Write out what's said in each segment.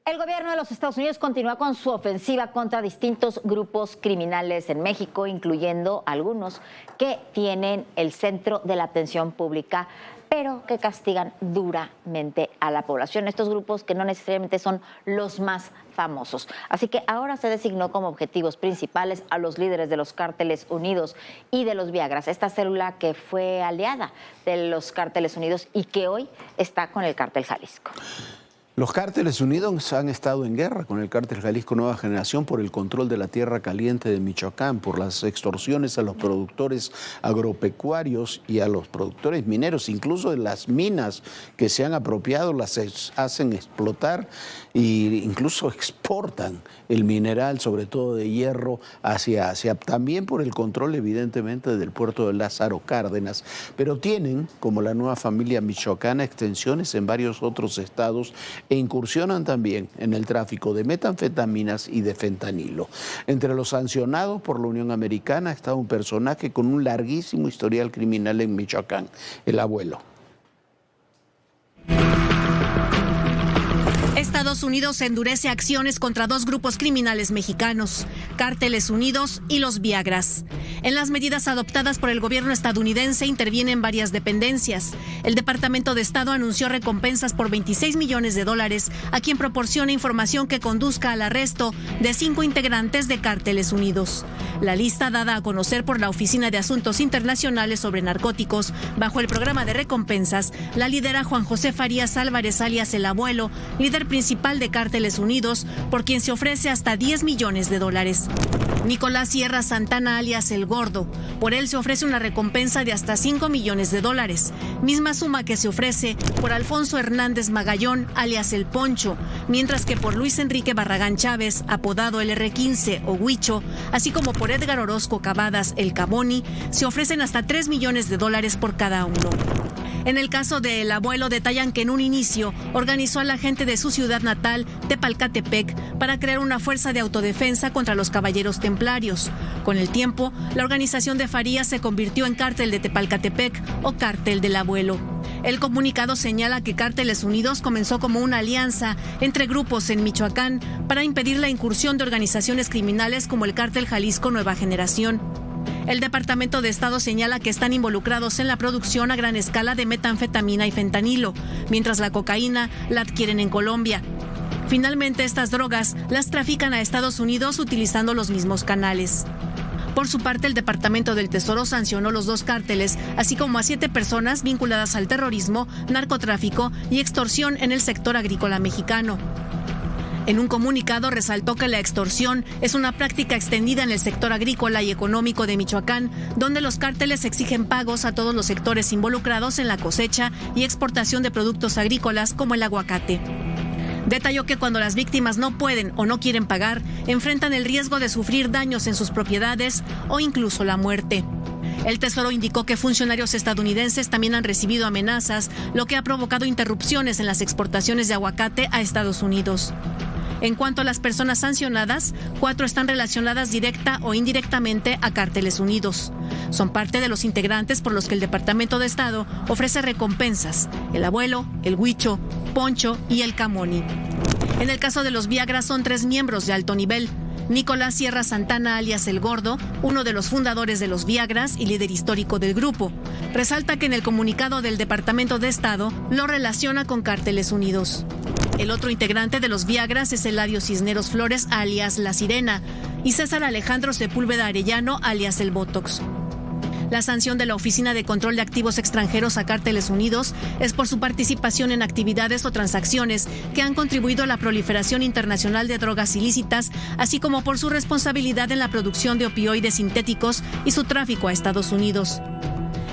El gobierno de los Estados Unidos continúa con su ofensiva contra distintos grupos criminales en México, incluyendo algunos que tienen el centro de la atención pública, pero que castigan duramente a la población. Estos grupos que no necesariamente son los más famosos. Así que ahora se designó como objetivos principales a los líderes de los Cárteles Unidos y de los Viagras, esta célula que fue aliada de los Cárteles Unidos y que hoy está con el Cártel Jalisco. Los Cárteles Unidos han estado en guerra con el Cártel Jalisco Nueva Generación por el control de la tierra caliente de Michoacán, por las extorsiones a los productores agropecuarios y a los productores mineros, incluso de las minas que se han apropiado, las hacen explotar e incluso exportan el mineral, sobre todo de hierro, hacia Asia. También por el control, evidentemente, del puerto de Lázaro Cárdenas. Pero tienen, como la nueva familia michoacana, extensiones en varios otros estados e incursionan también en el tráfico de metanfetaminas y de fentanilo. Entre los sancionados por la Unión Americana está un personaje con un larguísimo historial criminal en Michoacán, el abuelo. Estados Unidos endurece acciones contra dos grupos criminales mexicanos, Cárteles Unidos y los Viagras. En las medidas adoptadas por el gobierno estadounidense intervienen varias dependencias. El Departamento de Estado anunció recompensas por $26 millones a quien proporcione información que conduzca al arresto de 5 integrantes de Cárteles Unidos. La lista dada a conocer por la Oficina de Asuntos Internacionales sobre Narcóticos bajo el programa de recompensas la lidera Juan José Farías Álvarez, alias El Abuelo, líder principal de Cárteles Unidos, por quien se ofrece hasta $10 millones. Nicolás Sierra Santana, alias El Gordo, por él se ofrece una recompensa de hasta $5 millones, misma suma que se ofrece por Alfonso Hernández Magallón, alias El Poncho, mientras que por Luis Enrique Barragán Chávez, apodado el R15 o Huicho, así como por Edgar Orozco Cavadas, El Camoni, se ofrecen hasta $3 millones por cada uno. En el caso de El Abuelo, detallan que en un inicio organizó a la gente de su ciudad natal, Tepalcatepec, para crear una fuerza de autodefensa contra los caballeros templarios. Con el tiempo, la organización de Farías se convirtió en Cártel de Tepalcatepec o Cártel del Abuelo. El comunicado señala que Cárteles Unidos comenzó como una alianza entre grupos en Michoacán para impedir la incursión de organizaciones criminales como el Cártel Jalisco Nueva Generación. El Departamento de Estado señala que están involucrados en la producción a gran escala de metanfetamina y fentanilo, mientras la cocaína la adquieren en Colombia. Finalmente, estas drogas las trafican a Estados Unidos utilizando los mismos canales. Por su parte, el Departamento del Tesoro sancionó los dos cárteles, así como a 7 personas vinculadas al terrorismo, narcotráfico y extorsión en el sector agrícola mexicano. En un comunicado resaltó que la extorsión es una práctica extendida en el sector agrícola y económico de Michoacán, donde los cárteles exigen pagos a todos los sectores involucrados en la cosecha y exportación de productos agrícolas como el aguacate. Detalló que cuando las víctimas no pueden o no quieren pagar, enfrentan el riesgo de sufrir daños en sus propiedades o incluso la muerte. El Tesoro indicó que funcionarios estadounidenses también han recibido amenazas, lo que ha provocado interrupciones en las exportaciones de aguacate a Estados Unidos. En cuanto a las personas sancionadas, 4 están relacionadas directa o indirectamente a Cárteles Unidos. Son parte de los integrantes por los que el Departamento de Estado ofrece recompensas: El Abuelo, El Huicho, Poncho y El Camoni. En el caso de los Viagras son 3 miembros de alto nivel. Nicolás Sierra Santana, alias El Gordo, uno de los fundadores de los Viagras y líder histórico del grupo. Resalta que en el comunicado del Departamento de Estado lo relaciona con Cárteles Unidos. El otro integrante de los Viagras es Eladio Cisneros Flores, alias La Sirena, y César Alejandro Sepúlveda Arellano, alias El Botox. La sanción de la Oficina de Control de Activos Extranjeros a Cárteles Unidos es por su participación en actividades o transacciones que han contribuido a la proliferación internacional de drogas ilícitas, así como por su responsabilidad en la producción de opioides sintéticos y su tráfico a Estados Unidos.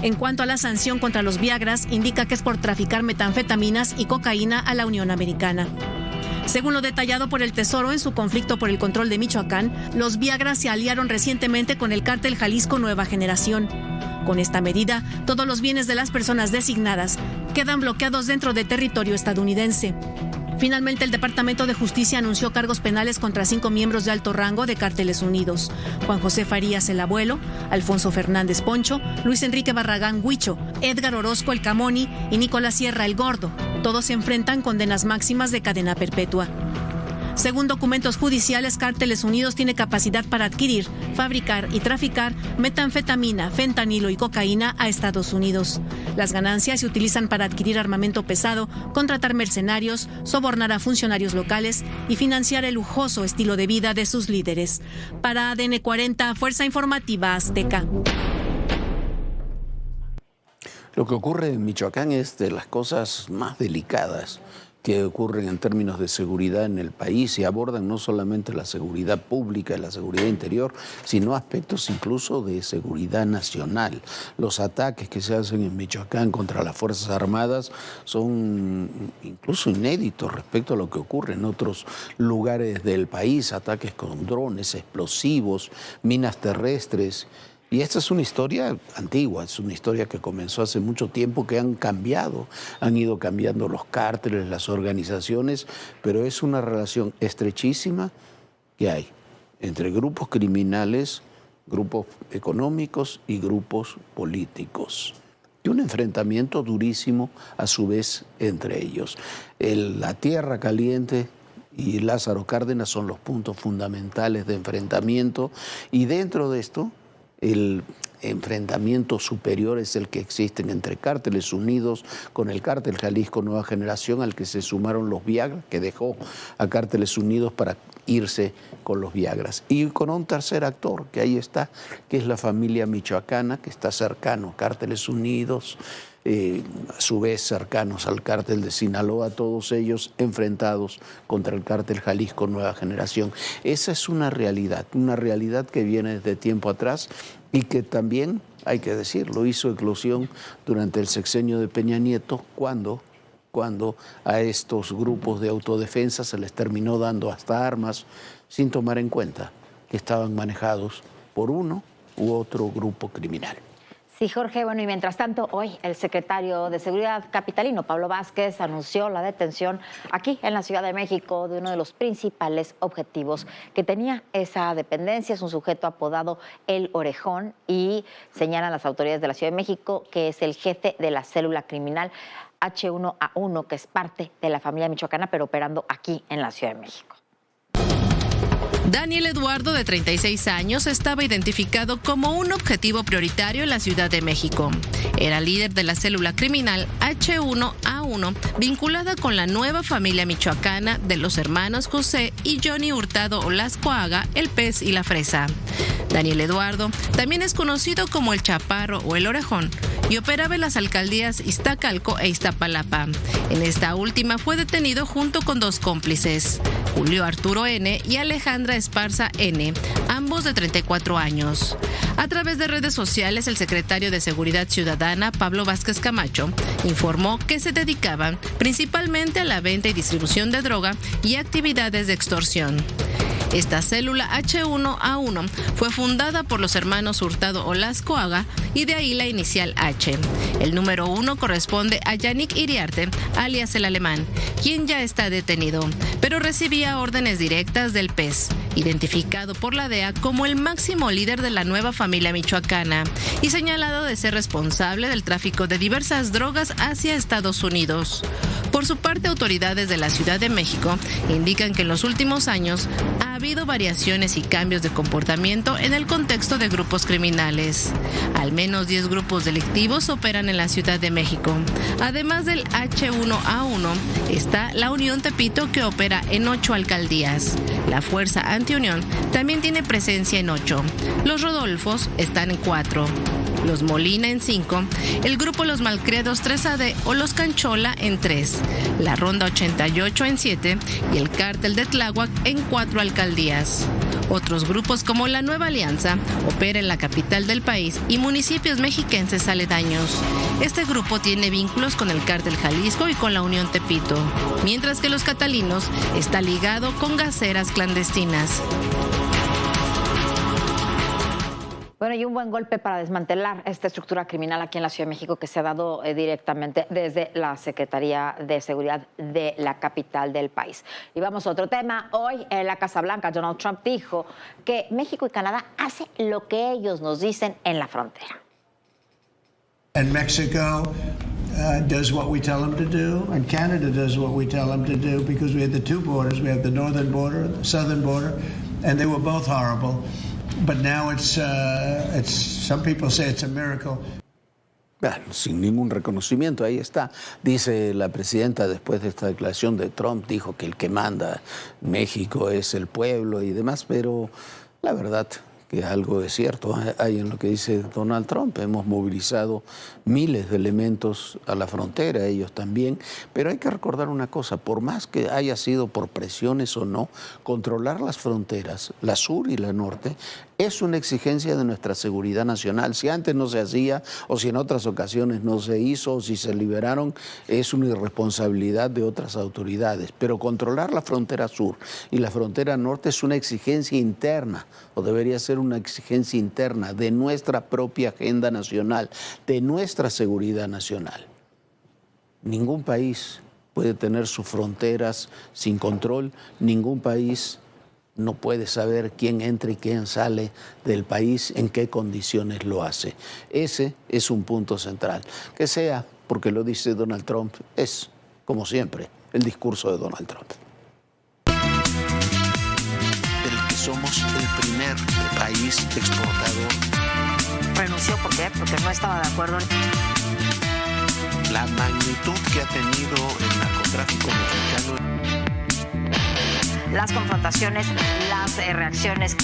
En cuanto a la sanción contra los Viagras, indica que es por traficar metanfetaminas y cocaína a la Unión Americana. Según lo detallado por el Tesoro en su conflicto por el control de Michoacán, los Viagras se aliaron recientemente con el Cártel Jalisco Nueva Generación. Con esta medida, todos los bienes de las personas designadas quedan bloqueados dentro de territorio estadounidense. Finalmente, el Departamento de Justicia anunció cargos penales contra 5 miembros de alto rango de Cárteles Unidos: Juan José Farías El Abuelo, Alfonso Fernández Poncho, Luis Enrique Barragán Huicho, Edgar Orozco El Camoni y Nicolás Sierra El Gordo. Todos se enfrentan condenas máximas de cadena perpetua. Según documentos judiciales, Cárteles Unidos tiene capacidad para adquirir, fabricar y traficar metanfetamina, fentanilo y cocaína a Estados Unidos. Las ganancias se utilizan para adquirir armamento pesado, contratar mercenarios, sobornar a funcionarios locales y financiar el lujoso estilo de vida de sus líderes. Para ADN 40, Fuerza Informativa Azteca. Lo que ocurre en Michoacán es de las cosas más delicadas que ocurren en términos de seguridad en el país y abordan no solamente la seguridad pública y la seguridad interior, sino aspectos incluso de seguridad nacional. Los ataques que se hacen en Michoacán contra las Fuerzas Armadas son incluso inéditos respecto a lo que ocurre en otros lugares del país, ataques con drones, explosivos, minas terrestres. Y esta es una historia antigua, es una historia que comenzó hace mucho tiempo, que han cambiado, han ido cambiando los cárteles, las organizaciones, pero es una relación estrechísima que hay entre grupos criminales, grupos económicos y grupos políticos. Y un enfrentamiento durísimo a su vez entre ellos. La Tierra Caliente y Lázaro Cárdenas son los puntos fundamentales de enfrentamiento, y dentro de esto el enfrentamiento superior es el que existen entre Cárteles Unidos con el Cártel Jalisco Nueva Generación, al que se sumaron los Viagras, que dejó a Cárteles Unidos para irse con los Viagras. Y con un tercer actor, que ahí está, que es la familia michoacana, que está cercano a Cárteles Unidos, a su vez cercanos al Cártel de Sinaloa, todos ellos enfrentados contra el Cártel Jalisco Nueva Generación. Esa es una realidad que viene desde tiempo atrás y que también, hay que decirlo, hizo eclosión durante el sexenio de Peña Nieto, cuando a estos grupos de autodefensa se les terminó dando hasta armas, sin tomar en cuenta que estaban manejados por uno u otro grupo criminal. Sí, Jorge. Bueno, y mientras tanto, hoy el secretario de Seguridad capitalino, Pablo Vázquez, anunció la detención aquí en la Ciudad de México de uno de los principales objetivos que tenía esa dependencia. Es un sujeto apodado El Orejón y señalan las autoridades de la Ciudad de México que es el jefe de la célula criminal H1A1, que es parte de la familia michoacana, pero operando aquí en la Ciudad de México. Daniel Eduardo, de 36 años, estaba identificado como un objetivo prioritario en la Ciudad de México. Era líder de la célula criminal H1A1, vinculada con la nueva familia michoacana de los hermanos José y Johnny Hurtado Olascoaga, el Pez y la Fresa. Daniel Eduardo también es conocido como el Chaparro o el Orejón y operaba en las alcaldías Iztacalco e Iztapalapa. En esta última fue detenido junto con dos cómplices, Julio Arturo N. y Alejandra Esparza N., ambos de 34 años. A través de redes sociales, el secretario de Seguridad Ciudadana, Pablo Vázquez Camacho, informó que se dedicaban principalmente a la venta y distribución de droga y actividades de extorsión. Esta célula H1A1 fue fundada por los hermanos Hurtado Olascoaga y de ahí la inicial H. El número 1 corresponde a Yannick Iriarte, alias el Alemán, quien ya está detenido, pero recibía órdenes directas del Pez, identificado por la DEA como el máximo líder de la nueva familia michoacana y señalado de ser responsable del tráfico de diversas drogas hacia Estados Unidos. Por su parte, autoridades de la Ciudad de México indican que en los últimos años ha habido variaciones y cambios de comportamiento en el contexto de grupos criminales. Al menos 10 grupos delictivos operan en la Ciudad de México. Además del H1A1, está la Unión Tepito, que opera en 8 alcaldías. La Fuerza Antiunión también tiene presencia en 8. Los Rodolfos están en 4. Los Molina en 5, el grupo Los Malcredos 3AD o Los Canchola en 3, la Ronda 88 en 7 y el Cártel de Tláhuac en 4 alcaldías. Otros grupos como la Nueva Alianza opera en la capital del país y municipios mexiquenses aledaños. Este grupo tiene vínculos con el Cártel Jalisco y con la Unión Tepito, mientras que Los Catalinos está ligado con gaseras clandestinas. Bueno, y un buen golpe para desmantelar esta estructura criminal aquí en la Ciudad de México que se ha dado directamente desde la Secretaría de Seguridad de la capital del país. Y vamos a otro tema. Hoy en la Casa Blanca, Donald Trump dijo que México y Canadá hacen lo que ellos nos dicen en la frontera. And Mexico does what we tell them to do, and Canada does what we tell them to do, because we had the two borders. We have the northern border, the southern border, and they were both horrible. But now it's some people say it's a miracle. Bueno, sin ningún reconocimiento, ahí está. Dice la presidenta, después de esta declaración de Trump, dijo que el que manda en México es el pueblo y demás, pero la verdad que algo de cierto hay en lo que dice Donald Trump. Hemos movilizado miles de elementos a la frontera, ellos también, pero hay que recordar una cosa, por más que haya sido por presiones o no, controlar las fronteras, la sur y la norte, es una exigencia de nuestra seguridad nacional. Si antes no se hacía o si en otras ocasiones no se hizo o si se liberaron, es una irresponsabilidad de otras autoridades. Pero controlar la frontera sur y la frontera norte es una exigencia interna, o debería ser una exigencia interna de nuestra propia agenda nacional, de nuestra seguridad nacional. Ningún país puede tener sus fronteras sin control, ningún país no puede saber quién entra y quién sale del país, en qué condiciones lo hace. Ese es un punto central. Que sea porque lo dice Donald Trump, es, como siempre, el discurso de Donald Trump. El que somos el primer país exportador. Renunció, ¿por qué? Porque no estaba de acuerdo en... La magnitud que ha tenido el narcotráfico mexicano. Las confrontaciones, las reacciones.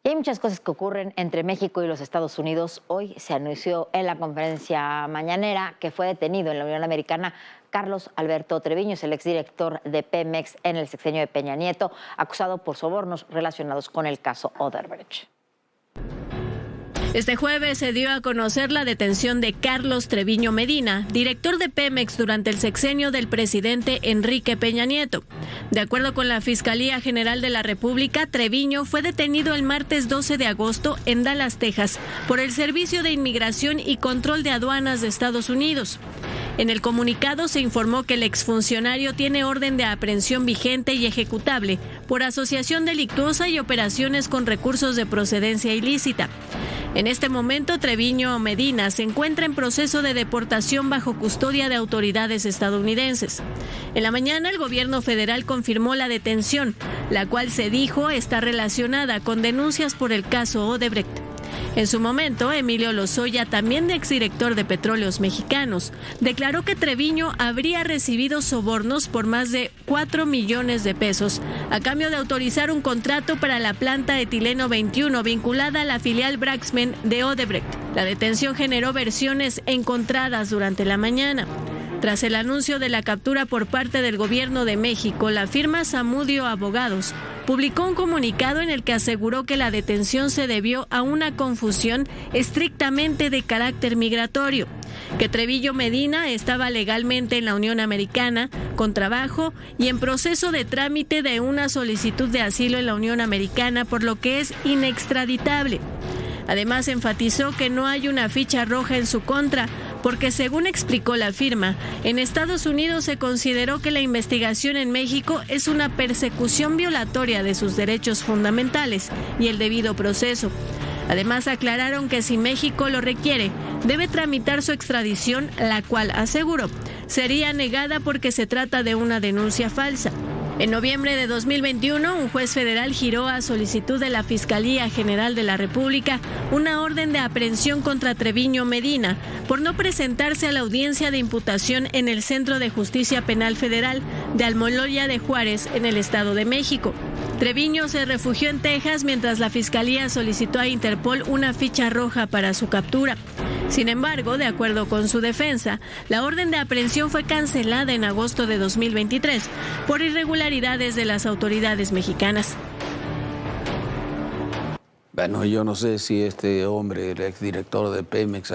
Y hay muchas cosas que ocurren entre México y los Estados Unidos. Hoy se anunció en la conferencia mañanera que fue detenido en la Unión Americana Carlos Alberto Treviño, es el exdirector de Pemex en el sexenio de Peña Nieto, acusado por sobornos relacionados con el caso Odebrecht. Este jueves se dio a conocer la detención de Carlos Treviño Medina, director de Pemex durante el sexenio del presidente Enrique Peña Nieto. De acuerdo con la Fiscalía General de la República, Treviño fue detenido el martes 12 de agosto en Dallas, Texas, por el Servicio de Inmigración y Control de Aduanas de Estados Unidos. En el comunicado se informó que el exfuncionario tiene orden de aprehensión vigente y ejecutable por asociación delictuosa y operaciones con recursos de procedencia ilícita. En este momento, Treviño Medina se encuentra en proceso de deportación bajo custodia de autoridades estadounidenses. En la mañana, el gobierno federal confirmó la detención, la cual se dijo está relacionada con denuncias por el caso Odebrecht. En su momento, Emilio Lozoya, también exdirector de Petróleos Mexicanos, declaró que Treviño habría recibido sobornos por más de 4 millones de pesos a cambio de autorizar un contrato para la planta etileno 21 vinculada a la filial Braxmen de Odebrecht. La detención generó versiones encontradas durante la mañana. Tras el anuncio de la captura por parte del gobierno de México, la firma Zamudio Abogados publicó un comunicado en el que aseguró que la detención se debió a una confusión estrictamente de carácter migratorio, que Treviño Medina estaba legalmente en la Unión Americana, con trabajo y en proceso de trámite de una solicitud de asilo en la Unión Americana, por lo que es inextraditable. Además, enfatizó que no hay una ficha roja en su contra, porque según explicó la firma, en Estados Unidos se consideró que la investigación en México es una persecución violatoria de sus derechos fundamentales y el debido proceso. Además, aclararon que si México lo requiere, debe tramitar su extradición, la cual, aseguró, sería negada porque se trata de una denuncia falsa. En noviembre de 2021, un juez federal giró a solicitud de la Fiscalía General de la República una orden de aprehensión contra Treviño Medina por no presentarse a la audiencia de imputación en el Centro de Justicia Penal Federal de Almoloya de Juárez, en el Estado de México. Treviño se refugió en Texas mientras la Fiscalía solicitó a Interpol una ficha roja para su captura. Sin embargo, de acuerdo con su defensa, la orden de aprehensión fue cancelada en agosto de 2023 por irregularidades de las autoridades mexicanas. Bueno, yo no sé si este hombre, el exdirector de Pemex,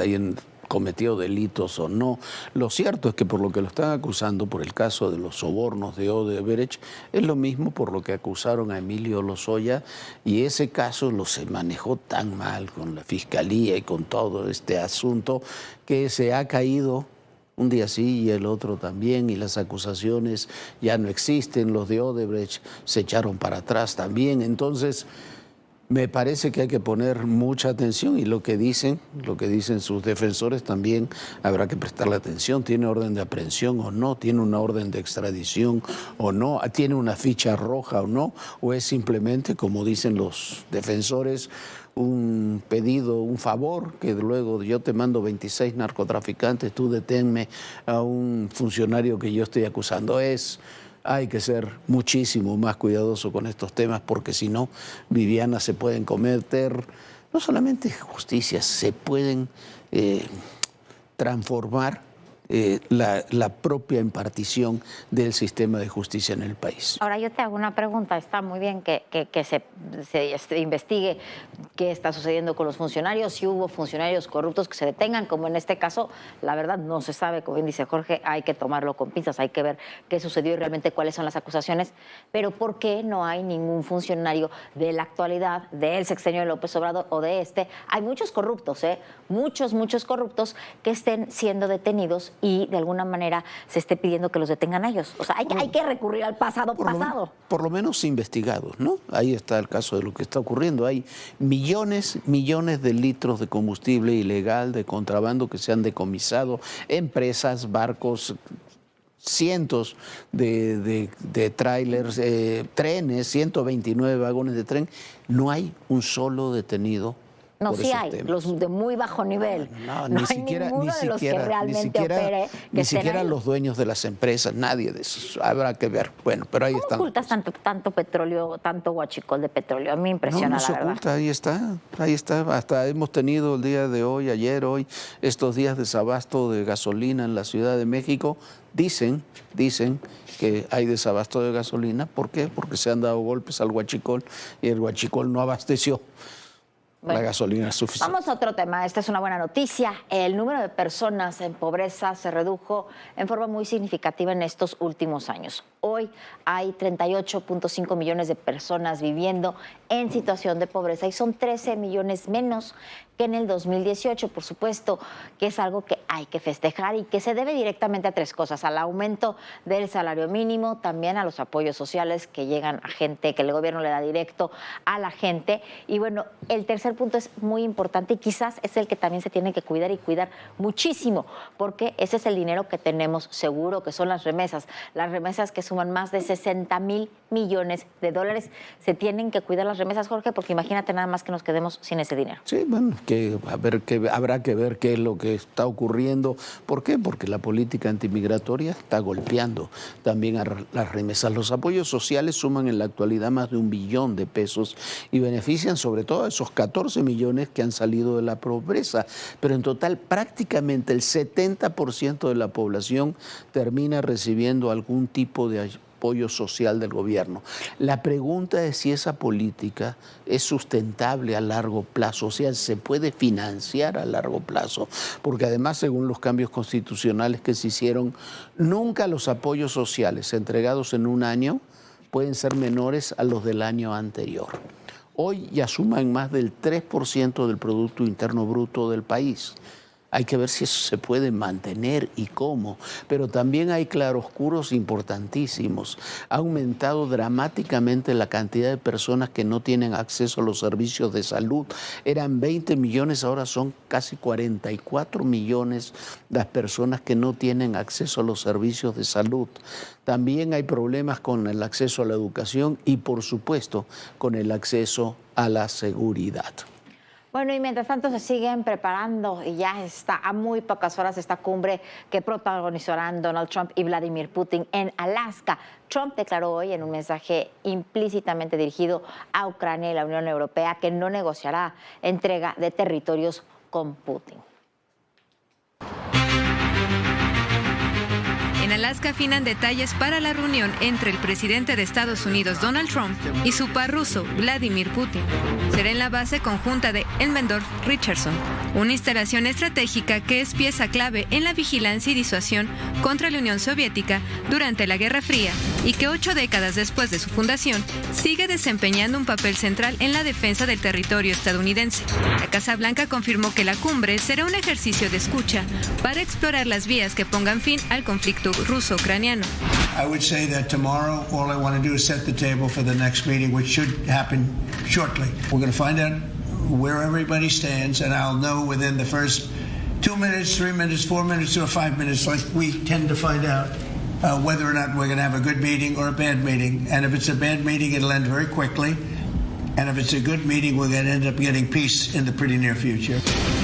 cometió delitos o no. Lo cierto es que por lo que lo están acusando por el caso de los sobornos de Odebrecht, es lo mismo por lo que acusaron a Emilio Lozoya, y ese caso se manejó tan mal con la Fiscalía y con todo este asunto que se ha caído Un día sí y el otro también, y las acusaciones ya no existen, los de Odebrecht se echaron para atrás también. Entonces, me parece que hay que poner mucha atención y lo que dicen sus defensores también habrá que prestarle atención. ¿Tiene orden de aprehensión o no? ¿Tiene una orden de extradición o no? ¿Tiene una ficha roja o no? ¿O es simplemente, como dicen los defensores, un pedido, un favor, que luego yo te mando 26 narcotraficantes, tú deténme a un funcionario que yo estoy acusando? Hay que ser muchísimo más cuidadoso con estos temas porque si no, Viviana, se pueden cometer no solamente injusticias, se pueden transformar la propia impartición del sistema de justicia en el país. Ahora yo te hago una pregunta. Está muy bien que se investigue qué está sucediendo con los funcionarios, si hubo funcionarios corruptos que se detengan, como en este caso, la verdad no se sabe, como bien dice Jorge, hay que tomarlo con pinzas, hay que ver qué sucedió y realmente cuáles son las acusaciones, pero ¿por qué no hay ningún funcionario de la actualidad, del sexenio de López Obrador o de este? Hay muchos corruptos, muchos corruptos que estén siendo detenidos y de alguna manera se esté pidiendo que los detengan a ellos. O sea, hay que recurrir al pasado. Por lo menos investigados, ¿no? Ahí está el caso de lo que está ocurriendo. Hay millones de litros de combustible ilegal, de contrabando que se han decomisado, empresas, barcos, cientos de trailers, trenes, 129 vagones de tren. No hay un solo detenido. No, sí hay, los de muy bajo nivel. No, ni siquiera los dueños de las empresas, nadie de eso. Habrá que ver. Bueno, pero ahí están. ¿Cómo ocultas tanto petróleo, tanto huachicol de petróleo? A mí me impresiona, no se oculta, ahí está. Hasta hemos tenido el día de hoy, ayer, hoy, estos días de desabasto de gasolina en la Ciudad de México. Dicen que hay desabasto de gasolina. ¿Por qué? Porque se han dado golpes al huachicol y el huachicol no abasteció. Bueno, la gasolina es suficiente. Vamos a otro tema. Esta es una buena noticia. El número de personas en pobreza se redujo en forma muy significativa en estos últimos años. Hoy hay 38.5 millones de personas viviendo en situación de pobreza y son 13 millones menos que en el 2018. Por supuesto que es algo que hay que festejar y que se debe directamente a tres cosas: al aumento del salario mínimo, también a los apoyos sociales que llegan a gente, que el gobierno le da directo a la gente. Y bueno, el tercer punto es muy importante y quizás es el que también se tiene que cuidar y cuidar muchísimo, porque ese es el dinero que tenemos seguro, que son las remesas que suman más de 60,000 millones de dólares. Se tienen que cuidar las remesas, Jorge, porque imagínate nada más que nos quedemos sin ese dinero. Sí, bueno, habrá que ver qué es lo que está ocurriendo. ¿Por qué? Porque la política antimigratoria está golpeando también a las remesas. Los apoyos sociales suman en la actualidad más de 1 billón de pesos y benefician sobre todo a esos 14 millones que han salido de la pobreza. Pero en total prácticamente el 70% de la población termina recibiendo algún tipo de apoyo social del gobierno. La pregunta es si esa política es sustentable a largo plazo, o sea, se puede financiar a largo plazo, porque además, según los cambios constitucionales que se hicieron, nunca los apoyos sociales entregados en un año pueden ser menores a los del año anterior. Hoy ya suman más del 3% del Producto Interno Bruto del país. Hay que ver si eso se puede mantener y cómo. Pero también hay claroscuros importantísimos. Ha aumentado dramáticamente la cantidad de personas que no tienen acceso a los servicios de salud. Eran 20 millones, ahora son casi 44 millones las personas que no tienen acceso a los servicios de salud. También hay problemas con el acceso a la educación y, por supuesto, con el acceso a la seguridad. Bueno, y mientras tanto se siguen preparando y ya está a muy pocas horas esta cumbre que protagonizarán Donald Trump y Vladimir Putin en Alaska. Trump declaró hoy en un mensaje implícitamente dirigido a Ucrania y la Unión Europea que no negociará entrega de territorios con Putin. En En Alaska afinan detalles para la reunión entre el presidente de Estados Unidos, Donald Trump, y su par ruso, Vladimir Putin. Será en la base conjunta de Elmendorf-Richardson, una instalación estratégica que es pieza clave en la vigilancia y disuasión contra la Unión Soviética durante la Guerra Fría y que 8 décadas después de su fundación sigue desempeñando un papel central en la defensa del territorio estadounidense. La Casa Blanca confirmó que la cumbre será un ejercicio de escucha para explorar las vías que pongan fin al conflicto ruso-ucraniano. I would say that tomorrow all I want to do is set the table for the next meeting, which should happen shortly. We're going to find out where everybody stands, and I'll know within the first 2 minutes, 3 minutes, 4 minutes, or 5 minutes, like we tend to find out whether or not we're going to have a good meeting or a bad meeting. And if it's a bad meeting, it'll end very quickly. And if it's a good meeting, we're going to end up getting peace in the pretty near future.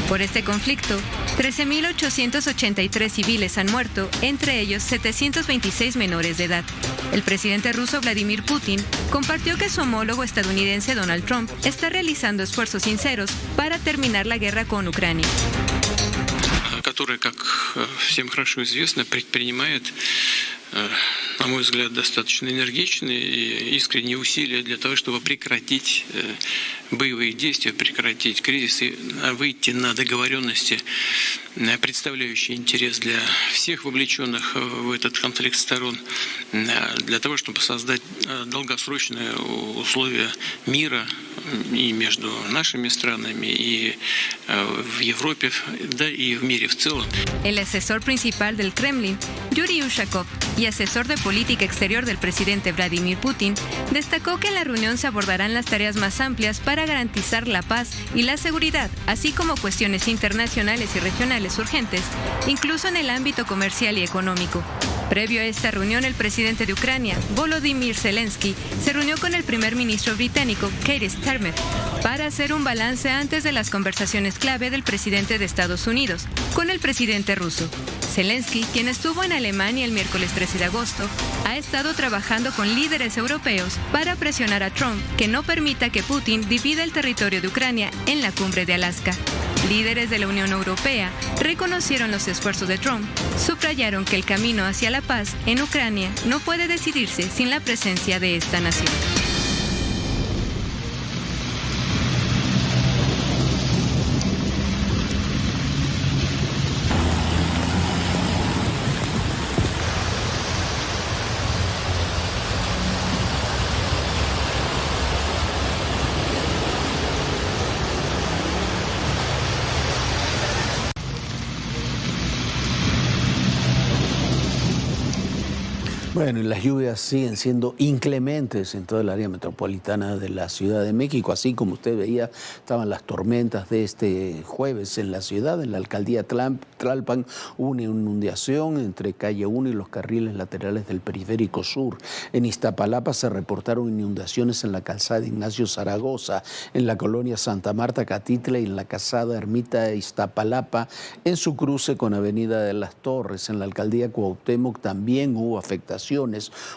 Por este conflicto, 13.883 civiles han muerto, entre ellos 726 menores de edad. El presidente ruso Vladimir Putin compartió que su homólogo estadounidense Donald Trump está realizando esfuerzos sinceros para terminar la guerra con Ucrania. Который, как всем хорошо известно, предпринимает, на мой взгляд, достаточно энергичные и искренние усилия для того, чтобы прекратить боевые действия, прекратить кризис и выйти на договоренности, представляющие интерес для всех вовлеченных в этот конфликт сторон, для того, чтобы создать долгосрочные условия мира и между нашими странами, и в Европе, да и в мире в целом. El asesor principal del Kremlin, Yuri Ushakov, y asesor de política exterior del presidente Vladimir Putin, destacó que en la reunión se abordarán las tareas más amplias para garantizar la paz y la seguridad, así como cuestiones internacionales y regionales urgentes, incluso en el ámbito comercial y económico. Previo a esta reunión, el presidente de Ucrania, Volodymyr Zelensky, se reunió con el primer ministro británico, Keir Starmer, para hacer un balance antes de las conversaciones clave del presidente de Estados Unidos con el presidente ruso. Zelensky, quien estuvo en Alemania el miércoles 13 de agosto, ha estado trabajando con líderes europeos para presionar a Trump que no permita que Putin divida el territorio de Ucrania en la cumbre de Alaska. Líderes de la Unión Europea reconocieron los esfuerzos de Trump, subrayaron que el camino hacia la paz en Ucrania no puede decidirse sin la presencia de esta nación. Bueno, y las lluvias siguen siendo inclementes en toda el área metropolitana de la Ciudad de México, así como usted veía, estaban las tormentas de este jueves en la ciudad. En la alcaldía Tlalpan hubo una inundación entre calle 1 y los carriles laterales del periférico sur. En Iztapalapa se reportaron inundaciones en la calzada Ignacio Zaragoza, en la colonia Santa Marta Catitla y en la calzada Ermita Iztapalapa, en su cruce con Avenida de las Torres. En la alcaldía Cuauhtémoc también hubo afectaciones.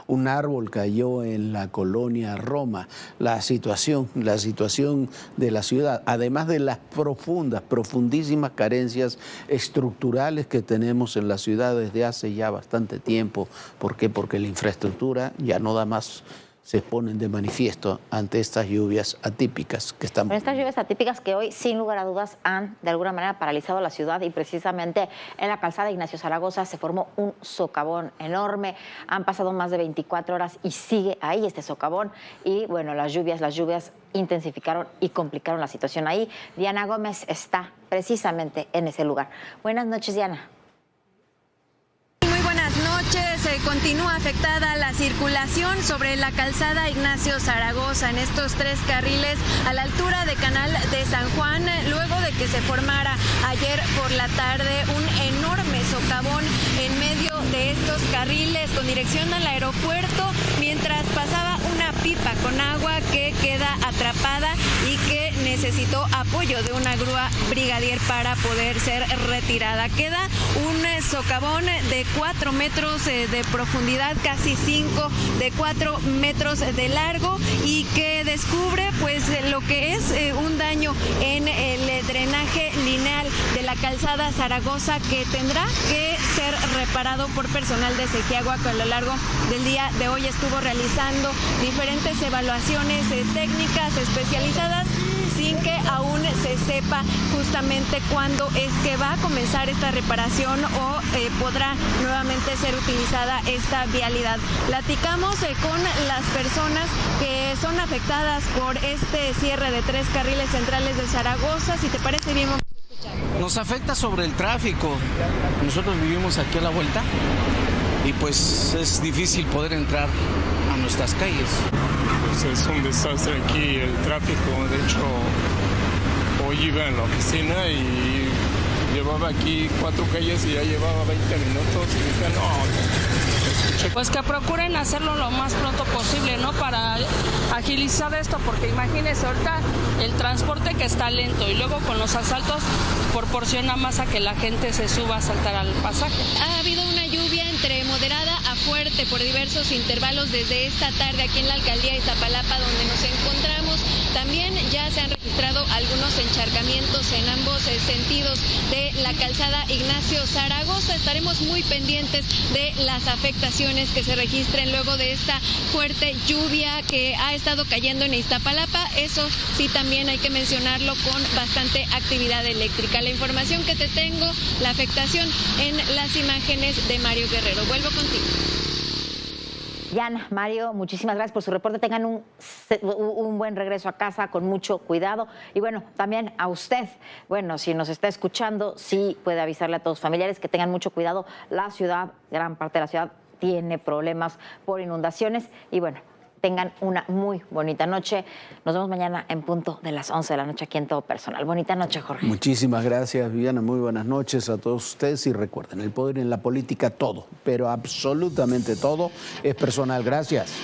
Un árbol cayó en la colonia Roma. La situación de la ciudad, además de las profundísimas carencias estructurales que tenemos en la ciudad desde hace ya bastante tiempo. ¿Por qué? Porque la infraestructura ya no da más. Se ponen de manifiesto ante estas lluvias atípicas que estamos. Estas lluvias atípicas que hoy, sin lugar a dudas, han de alguna manera paralizado la ciudad, y precisamente en la calzada Ignacio Zaragoza se formó un socavón enorme. Han pasado más de 24 horas y sigue ahí este socavón, y bueno, las lluvias intensificaron y complicaron la situación ahí. Diana Gómez está precisamente en ese lugar. Buenas noches, Diana. Buenas noches. Continúa afectada la circulación sobre la calzada Ignacio Zaragoza en estos 3 carriles a la altura de Canal de San Juan, luego de que se formara ayer por la tarde un enorme socavón en medio de estos carriles con dirección al aeropuerto, mientras pasaba una pipa con agua que queda atrapada y que necesitó apoyo de una grúa brigadier para poder ser retirada. Queda un socavón de 4 metros de profundidad, casi 5, de 4 metros de largo, y que descubre pues lo que es un daño en el drenaje lineal de la la calzada Zaragoza, que tendrá que ser reparado por personal de Sequiagua, que a lo largo del día de hoy estuvo realizando diferentes evaluaciones técnicas especializadas, sin que aún se sepa justamente cuándo es que va a comenzar esta reparación o podrá nuevamente ser utilizada esta vialidad. Platicamos con las personas que son afectadas por este cierre de 3 carriles centrales de Zaragoza. Si te parece bien, vamos a escuchar. Nos afecta sobre el tráfico. Nosotros vivimos aquí a la vuelta y pues es difícil poder entrar a nuestras calles. Pues es un desastre aquí el tráfico. De hecho, hoy iba en la oficina y llevaba aquí 4 calles y ya llevaba 20 minutos y dije, no, pues que procuren hacerlo lo más pronto posible, ¿no? Para agilizar esto, porque imagínense ahorita el transporte que está lento y luego con los asaltos proporciona más a que la gente se suba a saltar al pasaje. Ha habido una lluvia entre moderada a fuerte por diversos intervalos desde esta tarde aquí en la alcaldía de Iztapalapa, donde nos encontramos. También ya se han registrado algunos encharcamientos en ambos sentidos de la calzada Ignacio Zaragoza. Estaremos muy pendientes de las afectaciones que se registren luego de esta fuerte lluvia que ha estado cayendo en Iztapalapa. Eso sí, también hay que mencionarlo, con bastante actividad eléctrica. La información que te tengo, la afectación en las imágenes de Mario Guerrero. Vuelvo contigo. Yana, Mario, muchísimas gracias por su reporte. Tengan un buen regreso a casa con mucho cuidado. Y bueno, también a usted, bueno, si nos está escuchando, sí puede avisarle a todos los familiares que tengan mucho cuidado. La ciudad, gran parte de la ciudad, tiene problemas por inundaciones. Y bueno, tengan una muy bonita noche. Nos vemos mañana en punto de las 11 de la noche aquí en Todo Personal. Bonita noche, Jorge. Muchísimas gracias, Viviana. Muy buenas noches a todos ustedes. Y recuerden, el poder en la política, todo, pero absolutamente todo, es personal. Gracias.